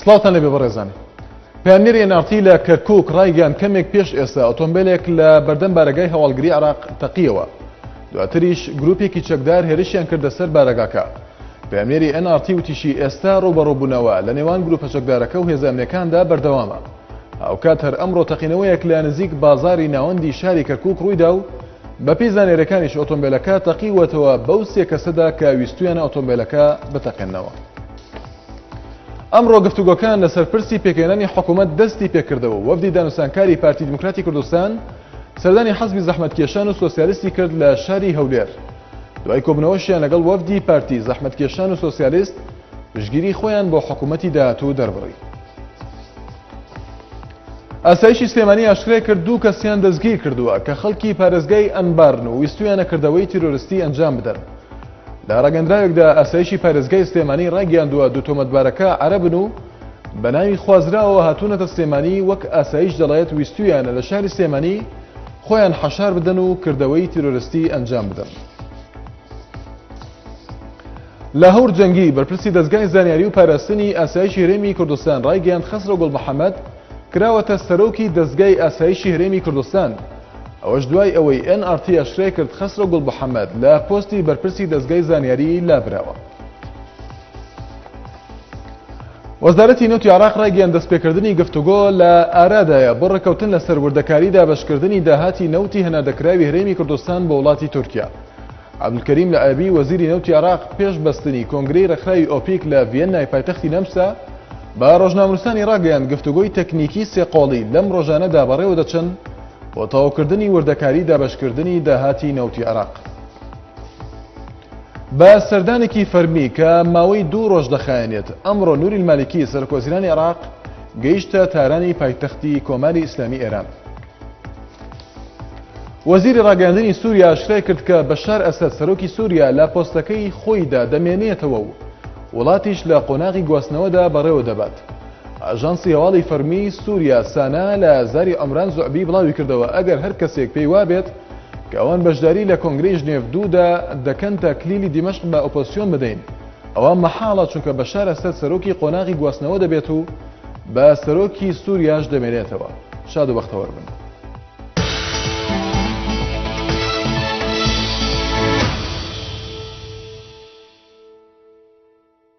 سڵاوتان لەبێ بەڕێزانی. پەیامنێری NRT لە کەرکووک ڕایگەیاند کەمێک پێش ئێستا ئۆتۆمبیلێک لە بەردەم بارەگای هەواڵگری عێراق تەقیەوە. دواتریش گروپێکی چەکدار هێرشیان کردە سەر بارەگاکە. پەیامنێری NRT وتیشی ئێستا ڕوبەڕووبوونەوە لە نێوان گروپە چەکدارەکە و هێزە ئەمنیەکاندا بەردەوامە. ئەوکات هەر ئەمڕۆ تەقینەوەیەک لە نزیک بازاری ناوەندی شاری کەرکووک ڕوویدا و بەپێی زانێرەکانیش ئۆتۆمبیلەکە تەقیوەتەوە بەو سێ کەسەدا کە ویستویانە ئۆتۆمبیلەکە بتەقێننەوە. ئەمڕۆ گفتوگۆکان لەسەر پرسی پێکهێنانی حکوومەت دەستی پێکردەوە. وەفدی دانوسانکاری پارتی دموکراتی کوردستان سەردانی حەزبی زەحمەتکێشان و سۆسیالیستی کرد لە شاری هەولێر. دوای کۆبنەوەشیان لەگەڵ وەفدی پارتی زەحمەتکێشان و سۆسیالیست پشتگیری خۆیان بۆ حکوومەتی داهاتوو دەربڕی. ئاسایشی سلێمانی ئاشکرای کرد دوو کەسیان دەستگیر کردووە کە خەڵکی پارێزگای ئەنبارن و ویستویانە کردەوەی تیرۆریستی ئەنجام بدەن. لە ڕاگەندراوێکدا ئاسایشی پارێزگای سلێمانی ڕاگەیاندووە دوو تۆمەتبارەکە عەرەبن و بە ناوی خوازراوە هاتوونەتە سلێمانی وەک ئاسایش دەڵێت ویستویانە لە شاری سلێمانی خۆیان حەشار بدەن و کردەوەی تیرۆریستی ئەنجام بدەن. لە هەور جەنگی بەرپرسی دەستگای زانیاری و پاراستنی ئاسایشی هەرێمی کوردستان ڕایگەیاند خەسرە گوڵمەحەمەد کراوەتە سەرۆکی دەستگای ئاسایشی هەرێمی کوردستان. ئەوەش دوای ئەوەی NRT ئاشکرای کرد خەسرە گوڵمەحەمەد لە پۆستی بەرپرسی دەستگای زانیاری لابراوە. وەزارەتی نەوتی عێراق ڕایگەیاند دەستپێکردنی گفتوگۆ لە ئارادایە بۆ ڕێکەوتن لە سەروەردەکاریدا بەشکردنی داهاتی نەوتی هەناردەکراوی هەرێمی کوردستان بە وڵاتی تورکیا. عەبدولکەریم لەعەبی وەزیری نەوتی عێراق پێش بەستنی کۆنگرەی ڕێکخراوی ئۆپیک لە ڤیەنای پایتەختی نەمسا بە ڕۆژنامەنووسانی ڕاگەیاند گفتوگۆی تەکنیکی سێقۆڵی لەم ڕۆژانەدا بەڕێوە دەچن بۆ تەواوکردنی وردەکاری دابەشکردنی داهاتی نەوتی عێراق. بە سەردانێکی فەرمی کە ماوەی 2 ڕۆژ دەخایەنێت ئەمڕۆ نووری المالیکی سەرۆکوەزیرانی عێراق گەیشتە تارانی پایتەختی کۆماری ئیسلامی ئێران. وەزیری ڕاگەیاندنی سووریا ئاشکرای کرد کە بەشار ئەسەد سەرۆکی سووریا لە پۆستەکەی خۆیدا دەمێنێتەوە و وڵاتیش لە قۆناغی گواستنەوەدا بەڕێوە دەبات. ئاژانسی هەواڵی فەرمی سووریا سانا لە زاری ئەمران زوعبی بڵاوی کردەوە ئەگەر هەر کەسێک پێی وابێت کە ئەوان بەشداری لە کۆنگرەی ژنێڤ 2دا دەکەن تا کلیلی دیمەشق بە ئۆپۆزیسیۆن بدەین ئەوە مەحاڵە چونکە بەشار ئەسەد سەرۆکی قۆناغی گواستنەوە دەبێت و بە سەرۆکی سووریاش دەمێنێتەوە. شاد و بەختەوەر بن.